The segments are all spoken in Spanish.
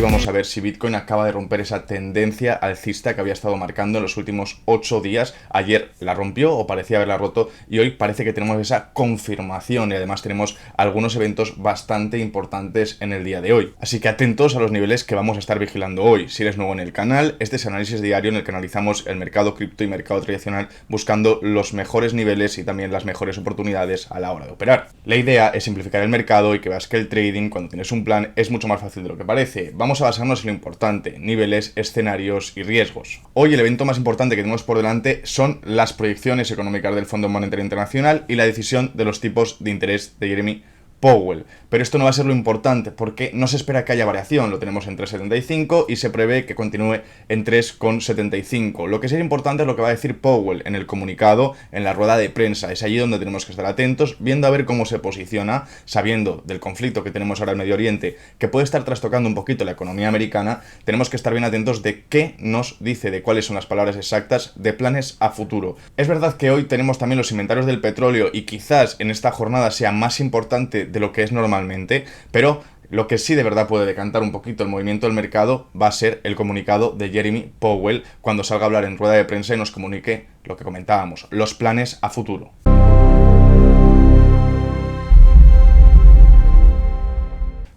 vamos a ver si Bitcoin acaba de romper esa tendencia alcista que había estado marcando en los últimos 8 días. Ayer la rompió o parecía haberla roto y hoy parece que tenemos esa confirmación y además tenemos algunos eventos bastante importantes en el día de hoy. Así que atentos a los niveles que vamos a estar vigilando hoy. Si eres nuevo en el canal, este es análisis diario en el que analizamos el mercado cripto y mercado tradicional buscando los mejores niveles y también las mejores oportunidades a la hora de operar. La idea es simplificar el mercado y que veas que el trading, cuando tienes un plan, es mucho más fácil de lo que parece. Vamos a basarnos en lo importante: niveles, escenarios y riesgos. Hoy el evento más importante que tenemos por delante son las proyecciones económicas del Fondo Monetario Internacional y la decisión de los tipos de interés de Jeremy Powell. Pero esto no va a ser lo importante porque no se espera que haya variación. Lo tenemos en 3,75 y se prevé que continúe en 3,75. Lo que sería importante es lo que va a decir Powell en el comunicado, en la rueda de prensa. Es allí donde tenemos que estar atentos, viendo a ver cómo se posiciona, sabiendo del conflicto que tenemos ahora en Medio Oriente, que puede estar trastocando un poquito la economía americana. Tenemos que estar bien atentos de qué nos dice, de cuáles son las palabras exactas, de planes a futuro. Es verdad que hoy tenemos también los inventarios del petróleo y quizás en esta jornada sea más importante de lo que es normalmente, pero lo que sí de verdad puede decantar un poquito el movimiento del mercado va a ser el comunicado de Jeremy Powell cuando salga a hablar en rueda de prensa y nos comunique lo que comentábamos, los planes a futuro.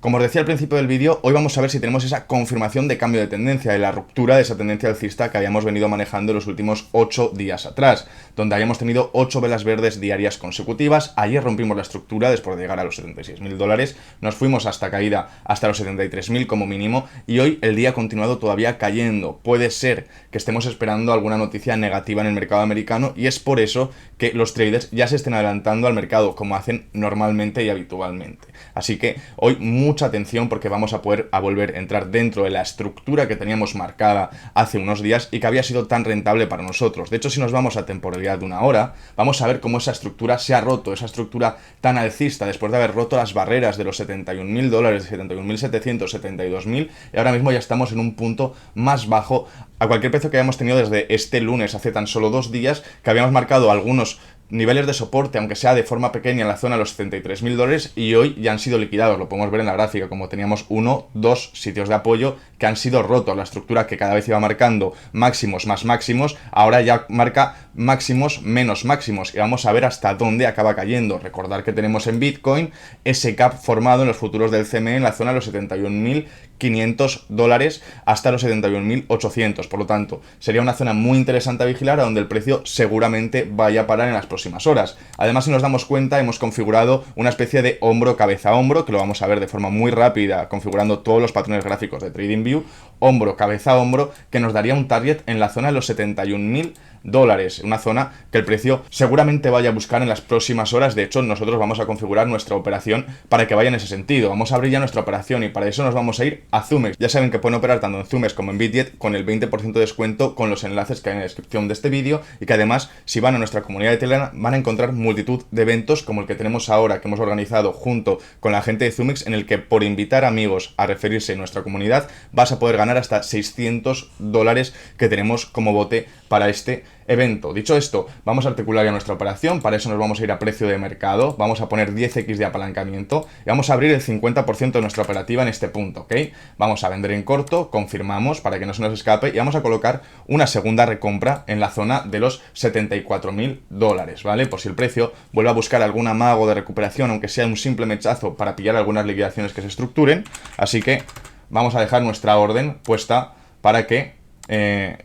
Como os decía al principio del vídeo, hoy vamos a ver si tenemos esa confirmación de cambio de tendencia, de la ruptura de esa tendencia alcista que habíamos venido manejando en los últimos 8 días atrás, donde habíamos tenido 8 velas verdes diarias consecutivas. Ayer rompimos la estructura después de llegar a los $76.000, nos fuimos hasta caída hasta los 73.000 como mínimo y hoy el día ha continuado todavía cayendo. Puede ser que estemos esperando alguna noticia negativa en el mercado americano y es por eso que los traders ya se estén adelantando al mercado como hacen normalmente y habitualmente. Así que hoy mucha atención porque vamos a volver a entrar dentro de la estructura que teníamos marcada hace unos días y que había sido tan rentable para nosotros. De hecho, si nos vamos a temporalidad de una hora, vamos a ver cómo esa estructura se ha roto, esa estructura tan alcista después de haber roto las barreras de los $71.000, de 71.700, 72.000 y ahora mismo ya estamos en un punto más bajo a cualquier precio que hayamos tenido desde este lunes, hace tan solo 2 días, que habíamos marcado algunos niveles de soporte, aunque sea de forma pequeña, en la zona de los $73.000 y hoy ya han sido liquidados. Lo podemos ver en la gráfica, como teníamos 2 sitios de apoyo que han sido rotos. La estructura que cada vez iba marcando máximos más máximos, ahora ya marca máximos menos máximos y vamos a ver hasta dónde acaba cayendo. Recordar que tenemos en Bitcoin ese gap formado en los futuros del CME en la zona de los $71.500 hasta los 71.800. Por lo tanto, sería una zona muy interesante a vigilar, a donde el precio seguramente vaya a parar en las próximas horas. Además, si nos damos cuenta, hemos configurado una especie de hombro cabeza hombro, que lo vamos a ver de forma muy rápida configurando todos los patrones gráficos de TradingView, hombro cabeza hombro, que nos daría un target en la zona de los $71.000, una zona que el precio seguramente vaya a buscar en las próximas horas. De hecho, nosotros vamos a configurar nuestra operación para que vaya en ese sentido. Vamos a abrir ya nuestra operación y para eso nos vamos a ir a Zumex. Ya saben que pueden operar tanto en Zumex como en Bitget con el 20% de descuento con los enlaces que hay en la descripción de este vídeo y que además, si van a nuestra comunidad de Telegram, van a encontrar multitud de eventos como el que tenemos ahora, que hemos organizado junto con la gente de Zumex, en el que por invitar amigos a referirse a nuestra comunidad vas a poder ganar hasta $600 que tenemos como bote para este evento. Dicho esto, vamos a articular ya nuestra operación. Para eso nos vamos a ir a precio de mercado, vamos a poner 10x de apalancamiento y vamos a abrir el 50% de nuestra operativa en este punto, ¿ok? Vamos a vender en corto, confirmamos para que no se nos escape y vamos a colocar una segunda recompra en la zona de los $74.000, ¿vale? Por si el precio vuelve a buscar algún amago de recuperación, aunque sea un simple mechazo para pillar algunas liquidaciones que se estructuren. Así que vamos a dejar nuestra orden puesta para que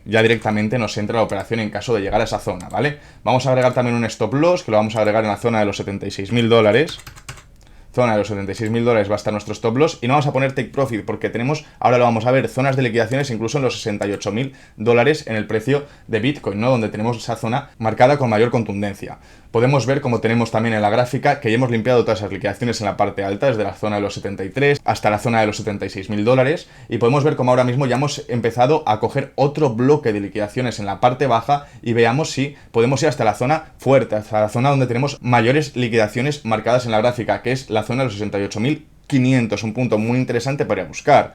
ya directamente nos entra la operación en caso de llegar a esa zona, ¿vale? Vamos a agregar también un stop loss, que lo vamos a agregar en la zona de los $76.000. Zona de los $76.000 va a estar nuestro stop loss y no vamos a poner take profit porque tenemos, ahora lo vamos a ver, zonas de liquidaciones incluso en los $68.000 en el precio de Bitcoin, ¿no? Donde tenemos esa zona marcada con mayor contundencia. Podemos ver, como tenemos también en la gráfica, que ya hemos limpiado todas esas liquidaciones en la parte alta, desde la zona de los 73 hasta la zona de los $76.000 y podemos ver como ahora mismo ya hemos empezado a coger otro bloque de liquidaciones en la parte baja y veamos si podemos ir hasta la zona fuerte, hasta la zona donde tenemos mayores liquidaciones marcadas en la gráfica, que es la zona de los 68.500, un punto muy interesante para buscar.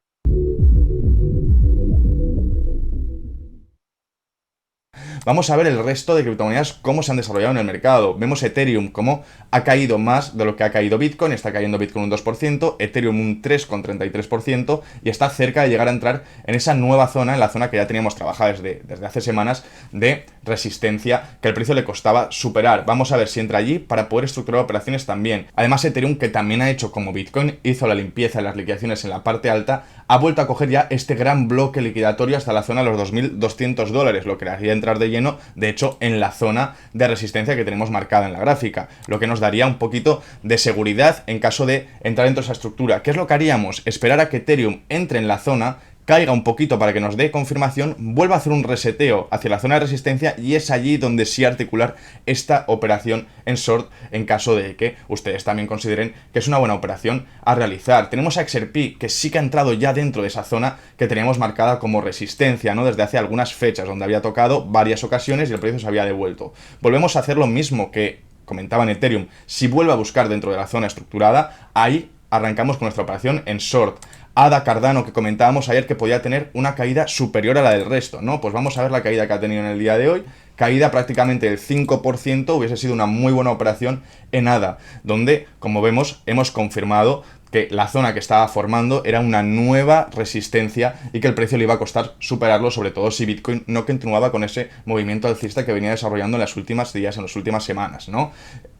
vamos a ver el resto de criptomonedas cómo se han desarrollado en el mercado. Vemos Ethereum cómo ha caído más de lo que ha caído Bitcoin, está cayendo Bitcoin un 2%, Ethereum un 3,33% y está cerca de llegar a entrar en esa nueva zona, en la zona que ya teníamos trabajada desde hace semanas de resistencia que el precio le costaba superar. Vamos a ver si entra allí para poder estructurar operaciones también. Además, Ethereum, que también ha hecho como Bitcoin, hizo la limpieza de las liquidaciones en la parte alta, ha vuelto a coger ya este gran bloque liquidatorio hasta la zona de los $2.200, lo que le haría entrar de lleno, de hecho, en la zona de resistencia que tenemos marcada en la gráfica, lo que nos daría un poquito de seguridad en caso de entrar dentro de esa estructura. ¿Qué es lo que haríamos? Esperar a que Ethereum entre en la zona, caiga un poquito para que nos dé confirmación, vuelva a hacer un reseteo hacia la zona de resistencia y es allí donde sí articular esta operación en short en caso de que ustedes también consideren que es una buena operación a realizar. Tenemos a XRP que sí que ha entrado ya dentro de esa zona que teníamos marcada como resistencia, ¿no? Desde hace algunas fechas, donde había tocado varias ocasiones y el precio se había devuelto. Volvemos a hacer lo mismo que comentaba en Ethereum. Si vuelve a buscar dentro de la zona estructurada, ahí arrancamos con nuestra operación en short. ADA Cardano, que comentábamos ayer que podía tener una caída superior a la del resto, ¿no? Pues vamos a ver la caída que ha tenido en el día de hoy. Caída prácticamente del 5%, hubiese sido una muy buena operación en ADA, donde, como vemos, hemos confirmado que la zona que estaba formando era una nueva resistencia y que el precio le iba a costar superarlo, sobre todo si Bitcoin no continuaba con ese movimiento alcista que venía desarrollando en los últimos días, en las últimas semanas, ¿no?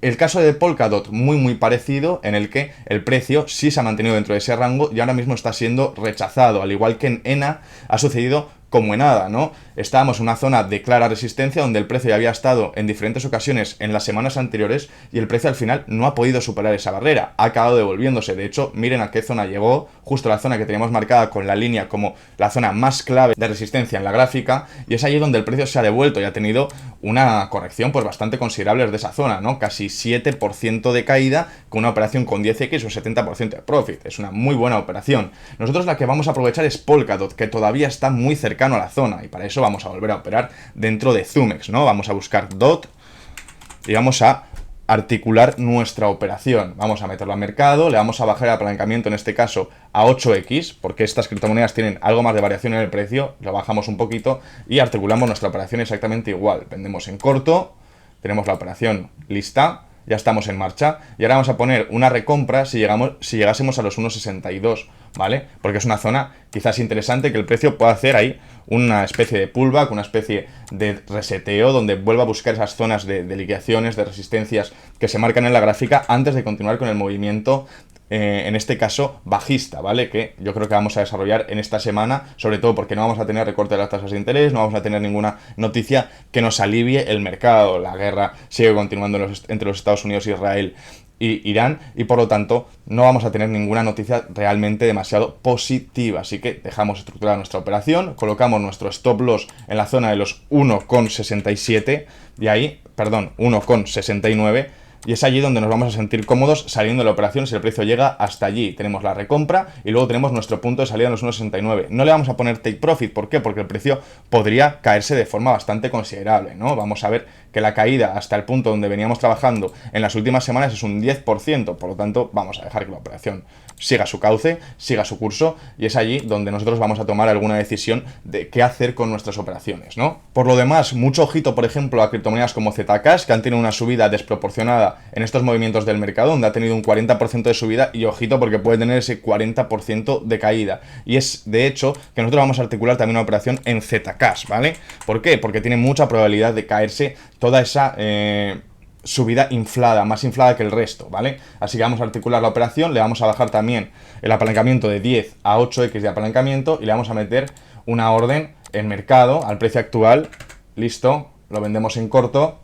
El caso de Polkadot, muy parecido, en el que el precio sí se ha mantenido dentro de ese rango y ahora mismo está siendo rechazado, al igual que en ENA ha sucedido como en ADA, ¿no? Estábamos en una zona de clara resistencia donde el precio ya había estado en diferentes ocasiones en las semanas anteriores y el precio al final no ha podido superar esa barrera, ha acabado devolviéndose. De hecho, miren a qué zona llegó, justo la zona que teníamos marcada con la línea como la zona más clave de resistencia en la gráfica, y es allí donde el precio se ha devuelto y ha tenido una corrección pues bastante considerable de esa zona, ¿no? Casi 7% de caída con una operación con 10x o 70% de profit. Es una muy buena operación. Nosotros la que vamos a aprovechar es Polkadot, que todavía está muy cercano a la zona, y para eso vamos a volver a operar dentro de Zumex, ¿no? Vamos a buscar DOT y vamos a articular nuestra operación. Vamos a meterlo al mercado, le vamos a bajar el apalancamiento, en este caso a 8x, porque estas criptomonedas tienen algo más de variación en el precio, lo bajamos un poquito y articulamos nuestra operación exactamente igual. Vendemos en corto, tenemos la operación lista, ya estamos en marcha y ahora vamos a poner una recompra si llegásemos a los 1,62, ¿vale? Porque es una zona quizás interesante que el precio pueda hacer ahí una especie de pullback, una especie de reseteo donde vuelva a buscar esas zonas de liquidaciones, de resistencias que se marcan en la gráfica antes de continuar con el movimiento, en este caso bajista, ¿vale? Que yo creo que vamos a desarrollar en esta semana, sobre todo porque no vamos a tener recorte de las tasas de interés, no vamos a tener ninguna noticia que nos alivie el mercado. La guerra sigue continuando entre los Estados Unidos e Israel y Irán, y por lo tanto no vamos a tener ninguna noticia realmente demasiado positiva. Así que dejamos estructurada nuestra operación, colocamos nuestro stop loss en la zona de los 1,67 y ahí, perdón, 1,69, y es allí donde nos vamos a sentir cómodos saliendo de la operación si el precio llega hasta allí. Tenemos la recompra y luego tenemos nuestro punto de salida en los 1,69. No le vamos a poner take profit, ¿por qué? Porque el precio podría caerse de forma bastante considerable, ¿no? Vamos a ver que la caída hasta el punto donde veníamos trabajando en las últimas semanas es un 10%, por lo tanto vamos a dejar que la operación siga su cauce, siga su curso, y es allí donde nosotros vamos a tomar alguna decisión de qué hacer con nuestras operaciones, ¿no? Por lo demás, mucho ojito, por ejemplo, a criptomonedas como Zcash, que han tenido una subida desproporcionada en estos movimientos del mercado, donde ha tenido un 40% de subida, y ojito porque puede tener ese 40% de caída. Y es, de hecho, que nosotros vamos a articular también una operación en Zcash, ¿vale? ¿Por qué? Porque tiene mucha probabilidad de caerse toda esa subida inflada, más inflada que el resto, ¿vale? Así que vamos a articular la operación, le vamos a bajar también el apalancamiento de 10 a 8x de apalancamiento y le vamos a meter una orden en mercado al precio actual. Listo, lo vendemos en corto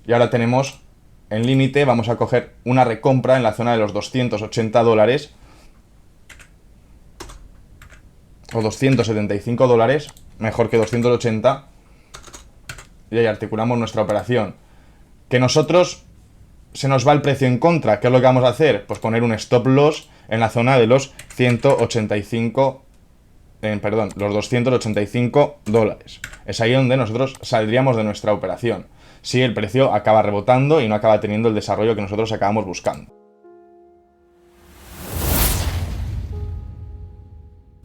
y ahora tenemos en límite, vamos a coger una recompra en la zona de los $280 o $275, mejor que 280, y ahí articulamos nuestra operación. Que nosotros se nos va el precio en contra, ¿qué es lo que vamos a hacer? Pues poner un stop loss en la zona de los 185, los $285. Es ahí donde nosotros saldríamos de nuestra operación, si el precio acaba rebotando y no acaba teniendo el desarrollo que nosotros acabamos buscando.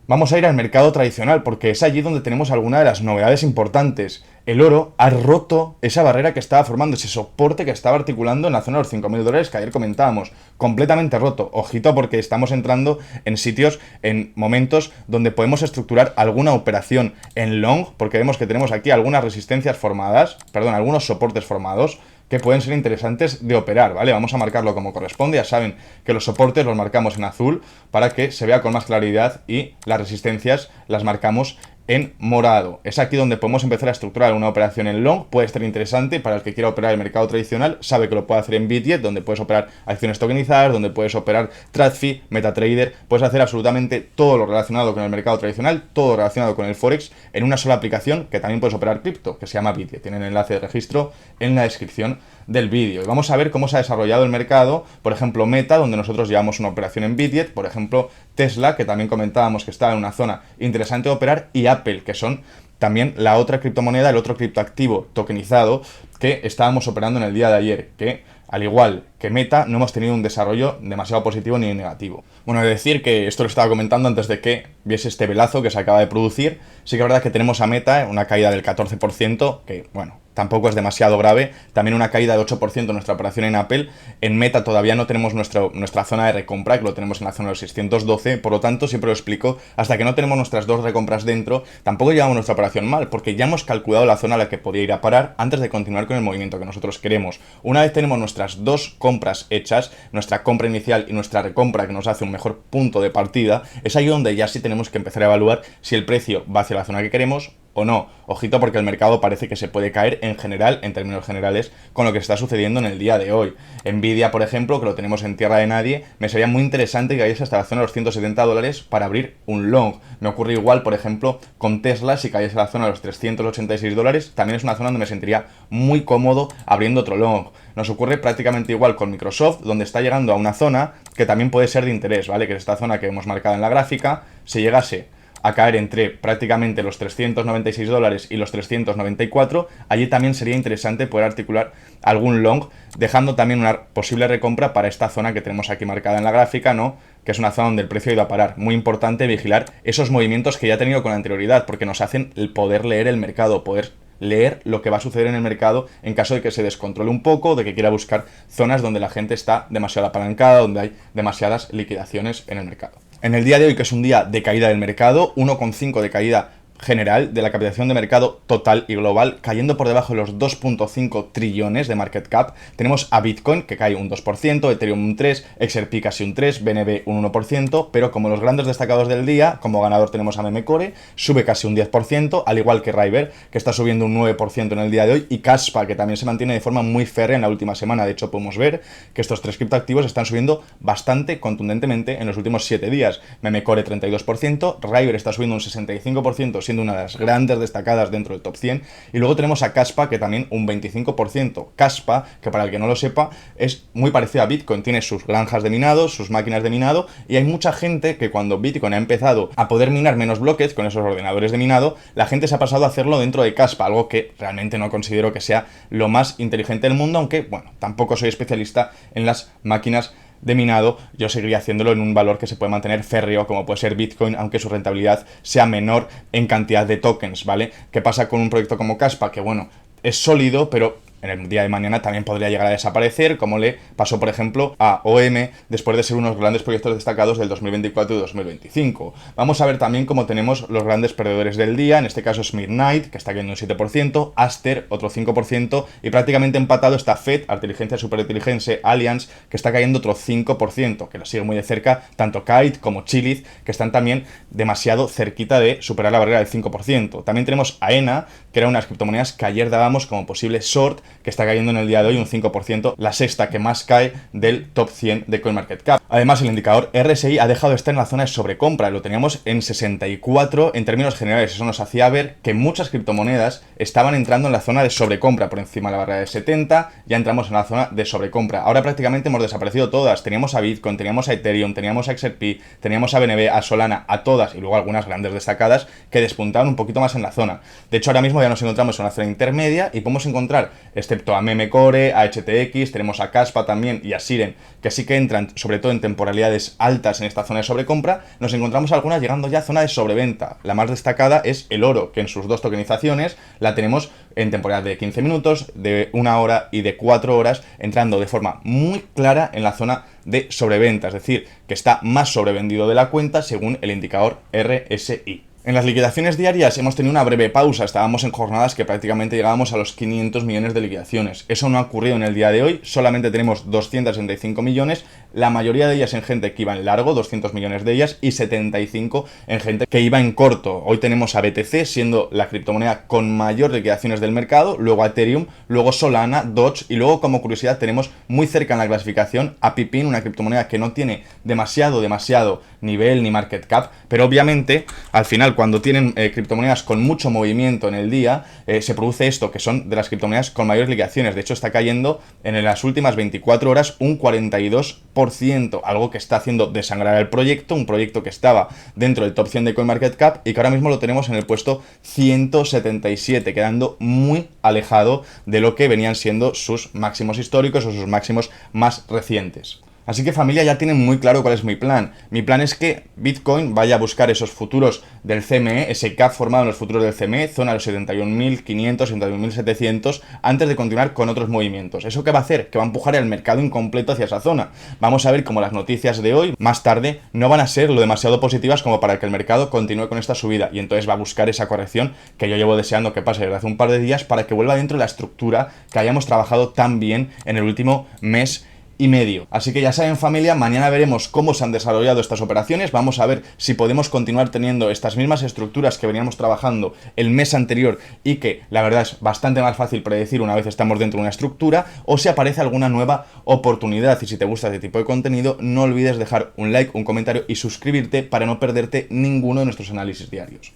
Vamos a ir al mercado tradicional porque es allí donde tenemos alguna de las novedades importantes. El oro ha roto esa barrera que estaba formando, ese soporte que estaba articulando en la zona de los $5.000 que ayer comentábamos. Completamente roto. Ojito porque estamos entrando en sitios, en momentos donde podemos estructurar alguna operación en long, porque vemos que tenemos aquí algunas resistencias formadas, perdón, algunos soportes formados que pueden ser interesantes de operar, ¿vale? Vamos a marcarlo como corresponde, ya saben que los soportes los marcamos en azul para que se vea con más claridad y las resistencias las marcamos en morado. Es aquí donde podemos empezar a estructurar una operación en long, puede estar interesante para el que quiera operar el mercado tradicional, sabe que lo puede hacer en Bitget, donde puedes operar acciones tokenizadas, donde puedes operar TradFi, MetaTrader, puedes hacer absolutamente todo lo relacionado con el mercado tradicional, todo relacionado con el Forex, en una sola aplicación que también puedes operar cripto, que se llama Bitget. Tienen el enlace de registro en la descripción del vídeo. Y vamos a ver cómo se ha desarrollado el mercado, por ejemplo Meta, donde nosotros llevamos una operación en Bitget, por ejemplo Tesla, que también comentábamos que estaba en una zona interesante de operar, y Apple, que son también la otra criptomoneda, el otro criptoactivo tokenizado que estábamos operando en el día de ayer, que al igual que Meta, no hemos tenido un desarrollo demasiado positivo ni negativo. Bueno, he de decir que esto lo estaba comentando antes de que viese este velazo que se acaba de producir. Sí que es verdad que tenemos a Meta una caída del 14%, que bueno, tampoco es demasiado grave. También una caída de 8% en nuestra operación en Apple. En Meta todavía no tenemos nuestra zona de recompra, que lo tenemos en la zona de los 612. Por lo tanto, siempre lo explico, hasta que no tenemos nuestras dos recompras dentro, tampoco llevamos nuestra operación mal, porque ya hemos calculado la zona a la que podía ir a parar antes de continuar con el movimiento que nosotros queremos. Una vez tenemos nuestras dos compras hechas, nuestra compra inicial y nuestra recompra que nos hace un mejor punto de partida, es ahí donde ya sí tenemos que empezar a evaluar si el precio va hacia la zona que queremos o no. Ojito porque el mercado parece que se puede caer en general, en términos generales, con lo que está sucediendo en el día de hoy. Nvidia, por ejemplo, que lo tenemos en tierra de nadie, me sería muy interesante que cayese hasta la zona de los $170 para abrir un long. Me ocurre igual, por ejemplo, con Tesla, si cayese a la zona de los $386, también es una zona donde me sentiría muy cómodo abriendo otro long. Nos ocurre prácticamente igual con Microsoft, donde está llegando a una zona que también puede ser de interés, ¿vale? Que es esta zona que hemos marcado en la gráfica. Si llegase a caer entre prácticamente los $396 y los 394, allí también sería interesante poder articular algún long, dejando también una posible recompra para esta zona que tenemos aquí marcada en la gráfica, ¿no? Que es una zona donde el precio ha ido a parar. Muy importante vigilar esos movimientos que ya ha tenido con anterioridad, porque nos hacen el poder leer el mercado, poder leer lo que va a suceder en el mercado en caso de que se descontrole un poco, de que quiera buscar zonas donde la gente está demasiado apalancada, donde hay demasiadas liquidaciones en el mercado. En el día de hoy, que es un día de caída del mercado, 1,5 de caída general de la capitalización de mercado total y global, cayendo por debajo de los 2,5 trillones de market cap. Tenemos a Bitcoin, que cae un 2%, Ethereum un 3%, XRP casi un 3%, BNB un 1%, pero como los grandes destacados del día, como ganador tenemos a Memecore, sube casi un 10%, al igual que River, que está subiendo un 9% en el día de hoy, y Kaspa, que también se mantiene de forma muy férrea en la última semana. De hecho, podemos ver que estos tres criptoactivos están subiendo bastante contundentemente en los últimos 7 días. Memecore 32%, River está subiendo un 65%, siendo una de las grandes destacadas dentro del top 100, y luego tenemos a Kaspa, que también un 25%. Kaspa, que para el que no lo sepa, es muy parecido a Bitcoin, tiene sus granjas de minado, sus máquinas de minado, y hay mucha gente que cuando Bitcoin ha empezado a poder minar menos bloques con esos ordenadores de minado, la gente se ha pasado a hacerlo dentro de Kaspa, algo que realmente no considero que sea lo más inteligente del mundo, aunque, bueno, tampoco soy especialista en las máquinas de minado. Yo seguiría haciéndolo en un valor que se puede mantener férreo, como puede ser Bitcoin, aunque su rentabilidad sea menor en cantidad de tokens, ¿vale? ¿Qué pasa con un proyecto como Kaspa? Que bueno, es sólido, pero en el día de mañana también podría llegar a desaparecer, como le pasó, por ejemplo, a OM después de ser unos grandes proyectos destacados del 2024 y 2025. Vamos a ver también cómo tenemos los grandes perdedores del día, en este caso Smith Knight, que está cayendo un 7%, Aster, otro 5%, y prácticamente empatado está Fed, Inteligencia Superintelligence Alliance, que está cayendo otro 5%, que lo sigue muy de cerca, tanto Kite como Chiliz, que están también demasiado cerquita de superar la barrera del 5%. También tenemos AENA, que era unas criptomonedas que ayer dábamos como posible short, que está cayendo en el día de hoy un 5%, la sexta que más cae del top 100 de CoinMarketCap. Además, el indicador RSI ha dejado de estar en la zona de sobrecompra, lo teníamos en 64 en términos generales. Eso nos hacía ver que muchas criptomonedas estaban entrando en la zona de sobrecompra, por encima de la barrera de 70, ya entramos en la zona de sobrecompra. Ahora prácticamente hemos desaparecido todas, teníamos a Bitcoin, teníamos a Ethereum, teníamos a XRP, teníamos a BNB, a Solana, a todas, y luego algunas grandes destacadas que despuntaban un poquito más en la zona. De hecho, ahora mismo ya nos encontramos en una zona intermedia y podemos encontrar excepto a Memecore, a HTX, tenemos a Caspa también y a Siren, que sí que entran sobre todo en temporalidades altas en esta zona de sobrecompra. Nos encontramos algunas llegando ya a zona de sobreventa. La más destacada es el oro, que en sus dos tokenizaciones la tenemos en temporada de 15 minutos, de 1 hora y de 4 horas, entrando de forma muy clara en la zona de sobreventa, es decir, que está más sobrevendido de la cuenta según el indicador RSI. En las liquidaciones diarias hemos tenido una breve pausa, estábamos en jornadas que prácticamente llegábamos a los 500 millones de liquidaciones. Eso no ha ocurrido en el día de hoy, solamente tenemos 265 millones, la mayoría de ellas en gente que iba en largo, 200 millones de ellas, y 75 en gente que iba en corto. Hoy tenemos a BTC siendo la criptomoneda con mayor liquidaciones del mercado, luego a Ethereum, luego Solana, Doge, y luego como curiosidad tenemos muy cerca en la clasificación a Pipin, una criptomoneda que no tiene demasiado nivel ni market cap, pero obviamente al final cuando tienen criptomonedas con mucho movimiento en el día, se produce esto, que son de las criptomonedas con mayores liquidaciones. De hecho, está cayendo en las últimas 24 horas un 42%, algo que está haciendo desangrar el proyecto, un proyecto que estaba dentro del top 100 de CoinMarketCap y que ahora mismo lo tenemos en el puesto 177, quedando muy alejado de lo que venían siendo sus máximos históricos o sus máximos más recientes. Así que familia, ya tienen muy claro cuál es mi plan. Mi plan es que Bitcoin vaya a buscar esos futuros del CME, ese cap formado en los futuros del CME, zona de los 71.500, 71.700, antes de continuar con otros movimientos. ¿Eso qué va a hacer? Que va a empujar el mercado incompleto hacia esa zona. Vamos a ver cómo las noticias de hoy, más tarde, no van a ser lo demasiado positivas como para que el mercado continúe con esta subida. Y entonces va a buscar esa corrección que yo llevo deseando que pase desde hace un par de días para que vuelva dentro de la estructura que hayamos trabajado tan bien en el último mes y medio. Así que ya saben familia, mañana veremos cómo se han desarrollado estas operaciones, vamos a ver si podemos continuar teniendo estas mismas estructuras que veníamos trabajando el mes anterior y que la verdad es bastante más fácil predecir una vez estamos dentro de una estructura, o si aparece alguna nueva oportunidad. Y si te gusta este tipo de contenido, no olvides dejar un like, un comentario y suscribirte para no perderte ninguno de nuestros análisis diarios.